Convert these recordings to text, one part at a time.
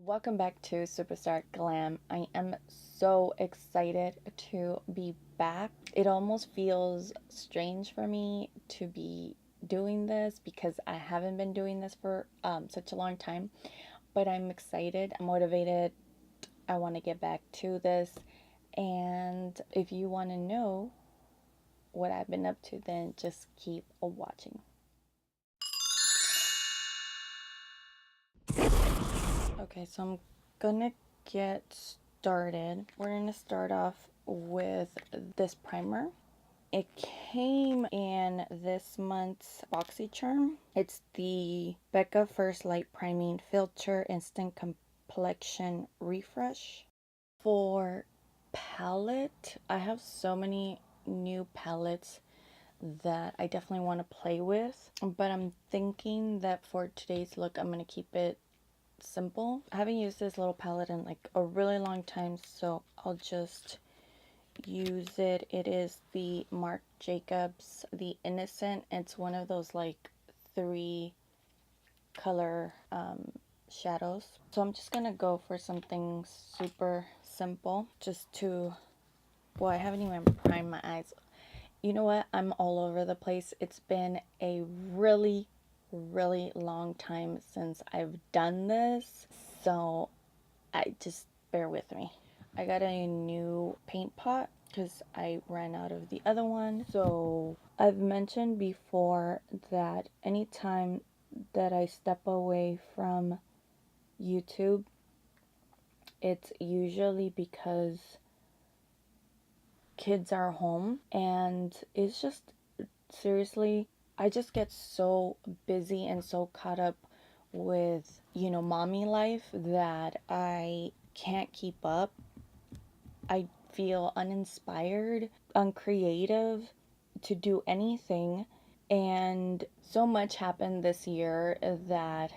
Welcome back to Superstarglam. I am so excited to be back. It almost feels strange for me to be doing this because I haven't been doing this for such a long time, but I'm excited, I'm motivated. I want to get back to this. And if you want to know what I've been up to, then just keep watching. Okay, so I'm gonna get started. We're gonna start off with this primer. It came in this month's BoxyCharm. It's the Becca First Light Priming Filter Instant Complexion Refresh. For palette, I have so many new palettes that I definitely want to play with, but I'm thinking that for today's look, I'm gonna keep it simple. I haven't used this little palette in like a really long time, so I'll just use it. It is the Marc Jacobs The Innocent. It's one of those like 3 color shadows. So I'm just gonna go for something super simple just to, well, I haven't even primed my eyes. You know what? I'm all over the place. It's been a really long time since I've done this, so I just bear with me. I got a new paint pot because I ran out of the other one. So I've mentioned before that anytime that I step away from YouTube, it's usually because kids are home, and it's just, seriously, I just get so busy and so caught up with, mommy life that I can't keep up. I feel uninspired, uncreative to do anything. And so much happened this year that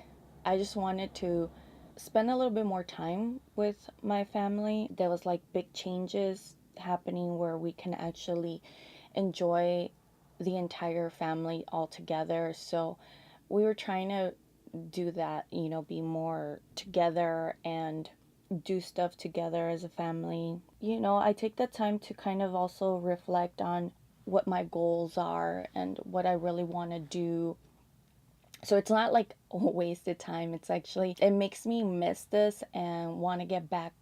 I just wanted to spend a little bit more time with my family. There was like big changes happening where we can actually enjoy the entire family all together. So we were trying to do that, be more together and do stuff together as a family. I take the time to kind of also reflect on what my goals are and what I really want to do. So it's not like wasted time. It's actually, it makes me miss this and want to get back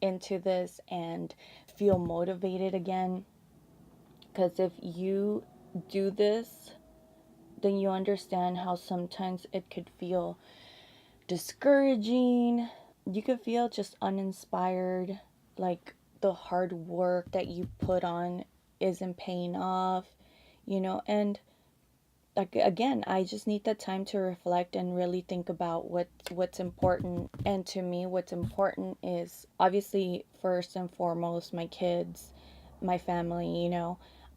into this and feel motivated again. Because if you do this, then you understand how sometimes it could feel discouraging. You could feel just uninspired, like the hard work that you put on isn't paying off, and like, again, I just need the time to reflect and really think about what's important. And to me, what's important is obviously first and foremost my kids, my family,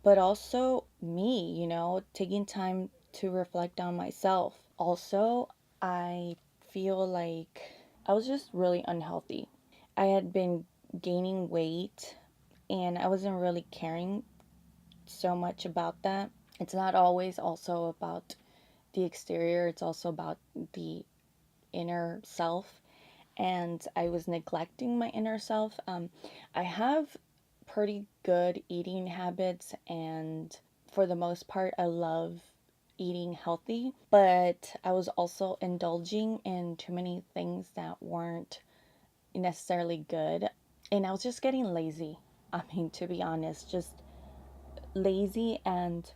but also me, taking time to reflect on myself. Also, I feel like I was just really unhealthy. I had been gaining weight and I wasn't really caring so much about that. It's not always also about the exterior, it's also about the inner self. And I was neglecting my inner self. I have pretty good eating habits, and for the most part, I love eating healthy, but I was also indulging in too many things that weren't necessarily good. And I was just getting lazy. I mean, to be honest, just lazy. And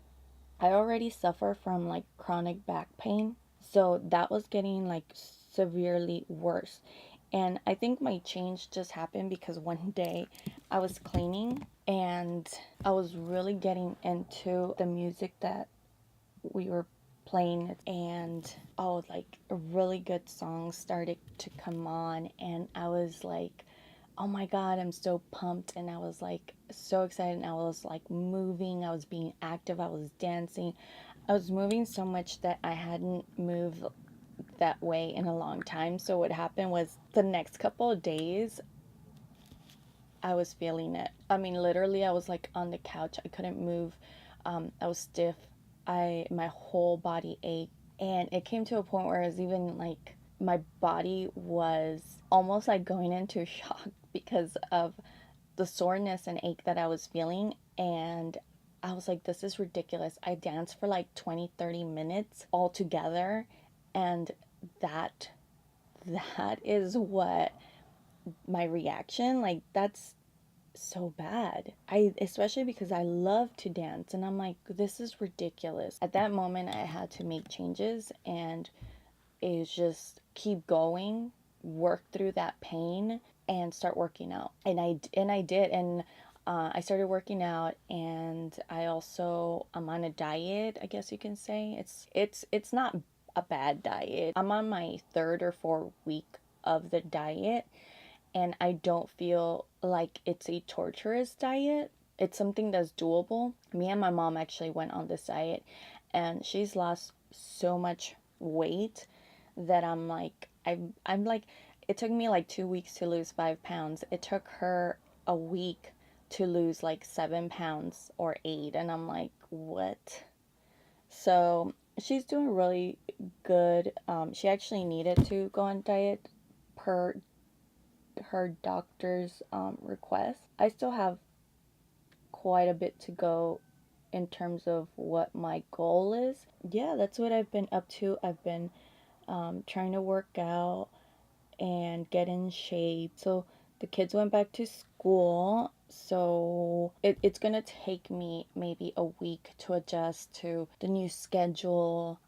I already suffer from like chronic back pain. So that was getting like severely worse. And I think my change just happened because one day I was cleaning and I was really getting into the music that we were playing, and like really good songs started to come on, and I was like, oh my god, I'm so pumped, and I was like so excited, and I was like moving, I was being active, I was dancing, I was moving so much that I hadn't moved that way in a long time. So what happened was the next couple of days I was feeling it. I mean, literally I was like on the couch, I couldn't move. I was stiff. My whole body ached, and it came to a point where I was even like my body was almost like going into shock because of the soreness and ache that I was feeling. And I was like, this is ridiculous. I danced for like 20-30 minutes all together, and that that is what my reaction, like, that's so bad. I especially because I love to dance, and I'm like, this is ridiculous. At that moment I had to make changes, and is just keep going, work through that pain, and start working out. And I did, and I started working out, and I'm on a diet, I guess you can say. It's not a bad diet. I'm on my third or fourth week of the diet, and I don't feel like it's a torturous diet. It's something that's doable. Me and my mom actually went on this diet, and she's lost so much weight that I'm like, it took me like 2 weeks to lose 5 pounds. It took her a week to lose like 7 pounds or 8, and I'm like, what? So she's doing really good. She actually needed to go on diet per her doctor's request. I still have quite a bit to go in terms of what my goal is. Yeah, that's what I've been up to. I've been trying to work out and get in shape. So the kids went back to school, so it's gonna take me maybe a week to adjust to the new schedule.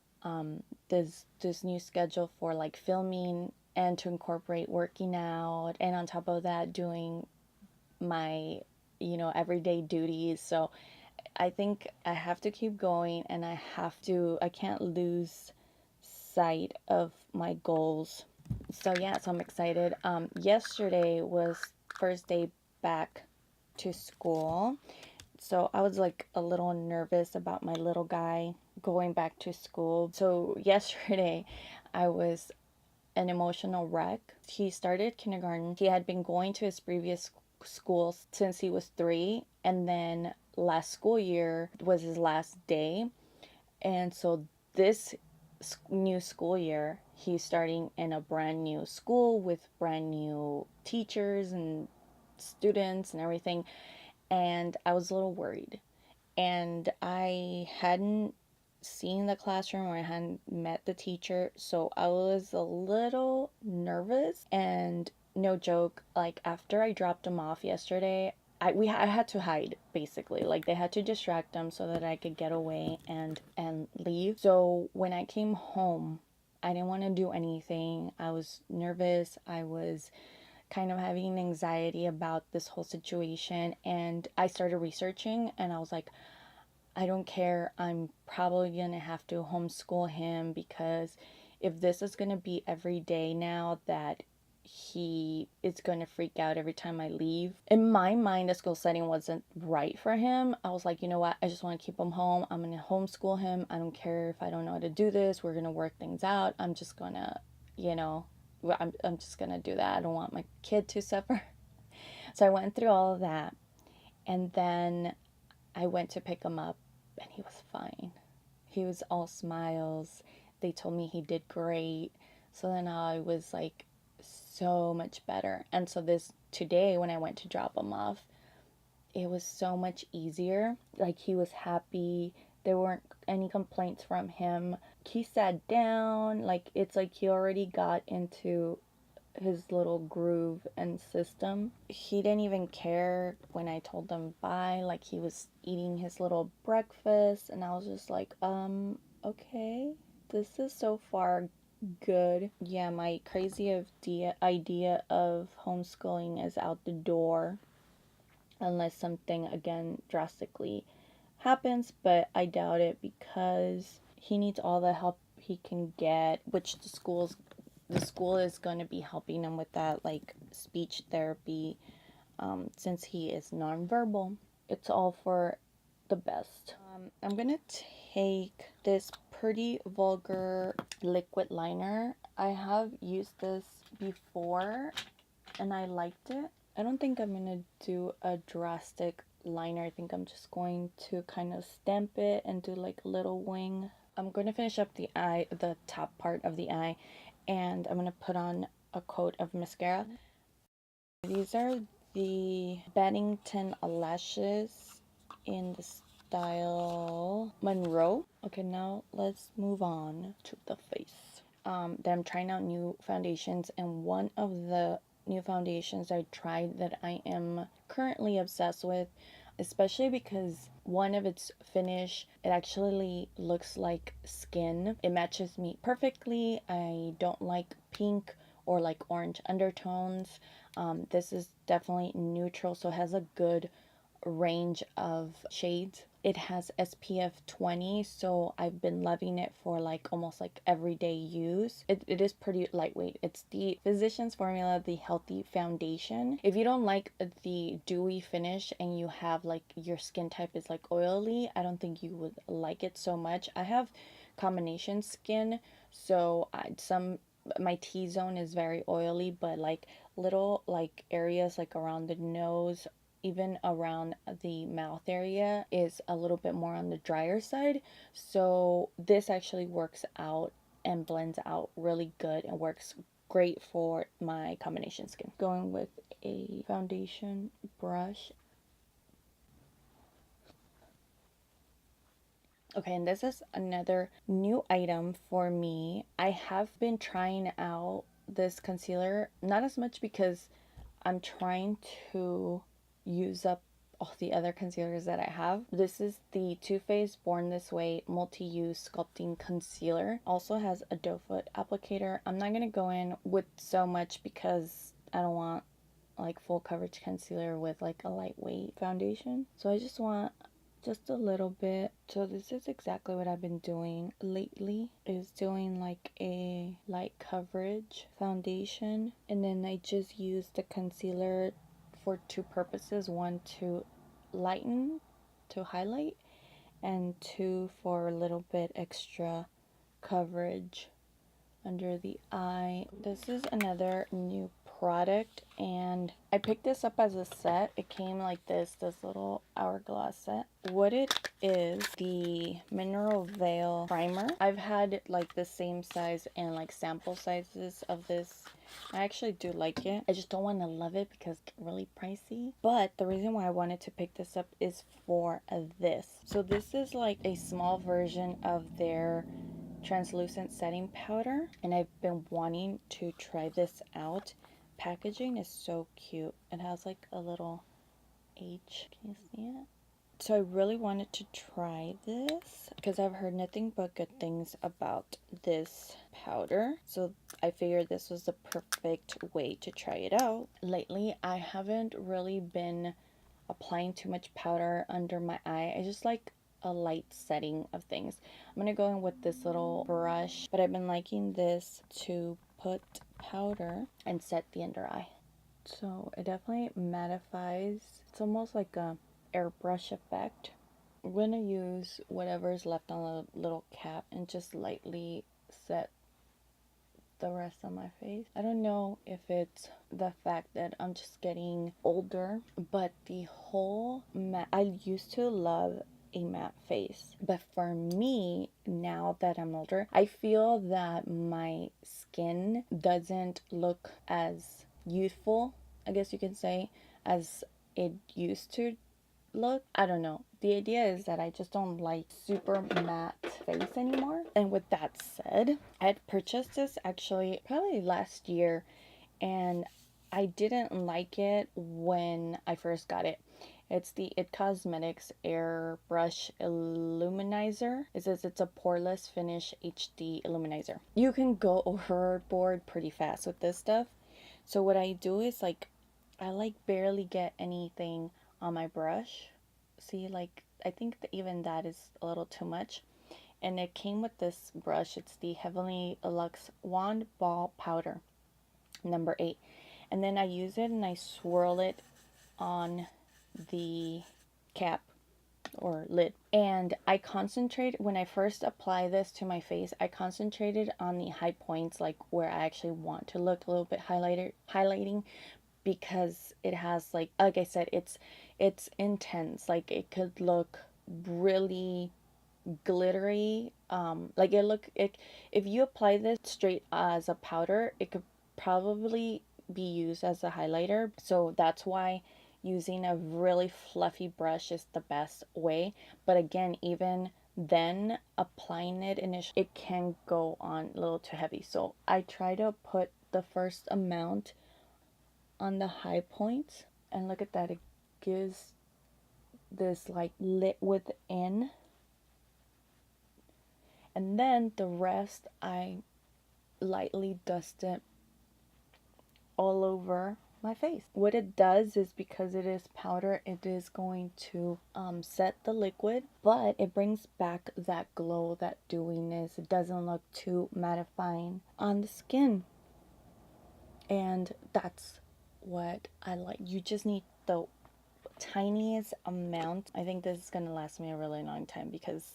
This new schedule for like filming, and to incorporate working out, and on top of that doing my everyday duties. So I think I have to keep going, and I can't lose sight of my goals. So yeah, so I'm excited. Yesterday was first day back to school. So I was like a little nervous about my little guy going back to school. So yesterday I was an emotional wreck. He started kindergarten. He had been going to his previous school since he was 3, and then last school year was his last day. And so this new school year, he's starting in a brand new school with brand new teachers and students and everything. And I was a little worried. And I hadn't seen the classroom, or I hadn't met the teacher, so I was a little nervous. And no joke, like after I dropped him off yesterday, I had to hide basically. Like they had to distract him so that I could get away and leave. So when I came home, I didn't want to do anything. I was nervous. I was kind of having anxiety about this whole situation, and I started researching, and I was like, I don't care. I'm probably going to have to homeschool him, because if this is going to be every day now, that he is going to freak out every time I leave. In my mind, the school setting wasn't right for him. I was like, you know what? I just want to keep him home. I'm going to homeschool him. I don't care if I don't know how to do this. We're going to work things out. I'm just going to, you know, I'm just going to do that. I don't want my kid to suffer. So I went through all of that. And then I went to pick him up, and he was fine. He was all smiles. They told me he did great. So then I was like so much better. And so this today, when I went to drop him off, it was so much easier. Like he was happy. There weren't any complaints from him. He sat down. Like it's like he already got into his little groove and system. He didn't even care when I told him bye. Like he was eating his little breakfast, and I was just like, okay, this is so far good. Yeah, my crazy idea of homeschooling is out the door, unless something again drastically happens, but I doubt it, because he needs all the help he can get, which the school is going to be helping him with that, like speech therapy, since he is nonverbal. It's all for the best. I'm gonna take this Pretty Vulgar liquid liner. I have used this before, and I liked it. I don't think I'm gonna do a drastic liner. I think I'm just going to kind of stamp it and do like a little wing. I'm going to finish up the eye, the top part of the eye, and I'm gonna put on a coat of mascara. These are the Bennington lashes in the style Monroe. Okay, now let's move on to the face. Then I'm trying out new foundations, and one of the new foundations I tried that I am currently obsessed with, especially because one of its finish, it actually looks like skin. It matches me perfectly. I don't like pink or like orange undertones. This is definitely neutral, so it has a good range of shades. It has SPF 20, so I've been loving it for like almost like everyday use. It is pretty lightweight. It's the Physicians Formula, the Healthy Foundation. If you don't like the dewy finish and you have like your skin type is like oily, I don't think you would like it so much. I have combination skin, so my T-zone is very oily, but like little like areas like around the nose, even around the mouth area, is a little bit more on the drier side. So this actually works out and blends out really good and works great for my combination skin. Going with a foundation brush. Okay, and this is another new item for me. I have been trying out this concealer, not as much because I'm trying to use up all the other concealers that I have. This is the Too Faced Born This Way Multi-Use Sculpting Concealer. Also has a doe foot applicator. I'm not going to go in with so much because I don't want like full coverage concealer with like a lightweight foundation. So I just want just a little bit. So this is exactly what I've been doing lately, is doing like a light coverage foundation, and then I just use the concealer for two purposes: one to lighten, to highlight, and two for a little bit extra coverage under the eye. This is another new product, and I picked this up as a set. It came like this little hourglass set. What it is, the Mineral Veil Primer. I've had like the same size and like sample sizes of this. I actually do like it. I just don't want to love it because it's really pricey. But the reason why I wanted to pick this up is for this. So this is like a small version of their translucent setting powder, and I've been wanting to try this out. Packaging is so cute. It has like a little H. Can you see it? So I really wanted to try this because I've heard nothing but good things about this powder. So I figured this was the perfect way to try it out. Lately, I haven't really been applying too much powder under my eye. I just like a light setting of things. I'm gonna go in with this little brush, but I've been liking this to put powder and set the under eye. So it definitely mattifies. It's almost like a airbrush effect. I'm gonna use whatever's left on the little cap and just lightly set the rest of my face. I don't know if it's the fact that I'm just getting older, but the whole matte, I used to love a matte face, but for me, now that I'm older, I feel that my skin doesn't look as youthful, I guess you can say, as it used to look. I don't know. The idea is that I just don't like super matte face anymore. And with that said, I had purchased this actually probably last year, and I didn't like it when I first got it. It's the It Cosmetics Airbrush Illuminizer. It says it's a poreless finish HD illuminizer. You can go overboard pretty fast with this stuff. So what I do is like, I like barely get anything on my brush. See, like, I think that even that is a little too much. And it came with this brush. It's the Heavenly Luxe Wand Ball Powder, number 8. And then I use it and I swirl it on the cap or lid. And I concentrate, when I first apply this to my face, I concentrated on the high points, like where I actually want to look a little bit highlighting, because it has like I said, it's intense. Like it could look really glittery like if you apply this straight as a powder, it could probably be used as a highlighter. So that's why using a really fluffy brush is the best way. But again, even then, applying it initially, it can go on a little too heavy. So I try to put the first amount on the high points, and look at that, it gives this like lit within, and then the rest I lightly dust it all over my face. What it does is, because it is powder, it is going to set the liquid, but it brings back that glow, that dewiness. It doesn't look too mattifying on the skin, and that's what I like. You just need the tiniest amount. I think this is gonna last me a really long time because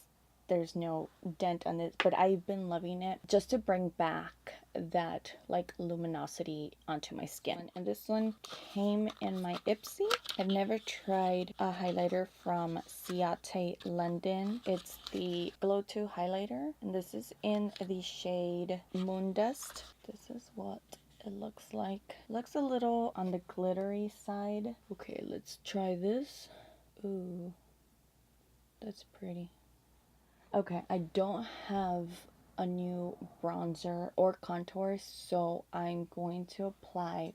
there's no dent on it, but I've been loving it just to bring back that like luminosity onto my skin. And this one came in my Ipsy. I've never tried a highlighter from Ciate London. It's the Glow 2 highlighter, and this is in the shade Moondust. This is what it looks like. Looks a little on the glittery side. Okay, let's try this. Ooh, that's pretty. Okay, I don't have a new bronzer or contour, so I'm going to apply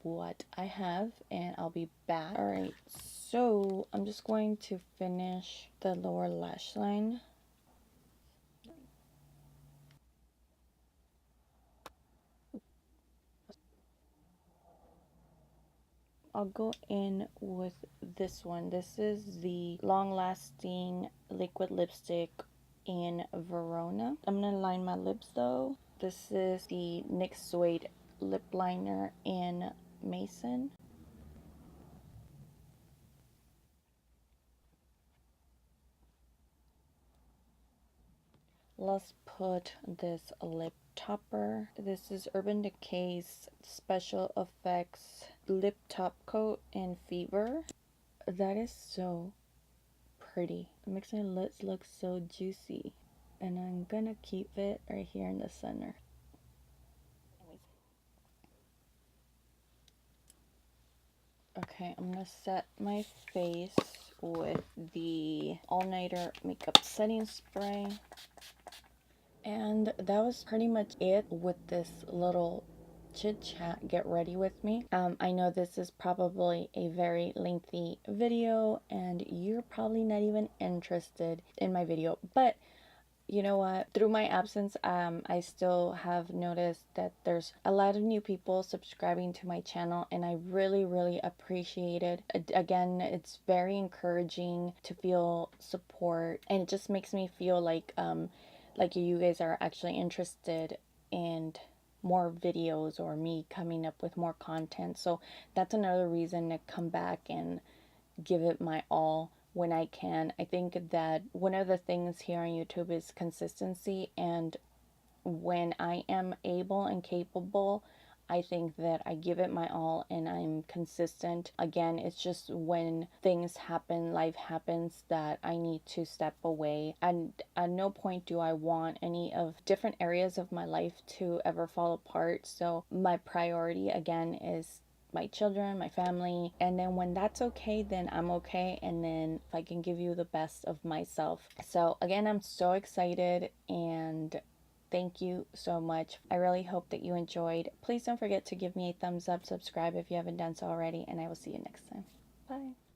what I have and I'll be back. Alright, so I'm just going to finish the lower lash line. I'll go in with this one. This is the Long Lasting Liquid Lipstick in Verona. I'm gonna line my lips though. This is the NYX Suede Lip Liner in Mason. Let's put this lip topper. This is Urban Decay's Special Effects Lip Top Coat in Fever. That is so pretty. It makes my lips look so juicy. And I'm gonna keep it right here in the center. Okay, I'm gonna set my face with the All Nighter Makeup Setting Spray. And that was pretty much it with this little chit chat, get ready with me. I know this is probably a very lengthy video and you're probably not even interested in my video, but you know what, through my absence, I still have noticed that there's a lot of new people subscribing to my channel, and I really appreciate it. Again, it's very encouraging to feel support, and it just makes me feel like you guys are actually interested in more videos or me coming up with more content. So that's another reason to come back and give it my all when I can. I think that one of the things here on YouTube is consistency, and when I am able and capable, I think that I give it my all and I'm consistent. Again, it's just when things happen, life happens, that I need to step away. And at no point do I want any of different areas of my life to ever fall apart. So my priority again is my children, my family, and then when that's okay, then I'm okay, and then if I can give you the best of myself. So again, I'm so excited and thank you so much. I really hope that you enjoyed. Please don't forget to give me a thumbs up, subscribe if you haven't done so already, and I will see you next time. Bye.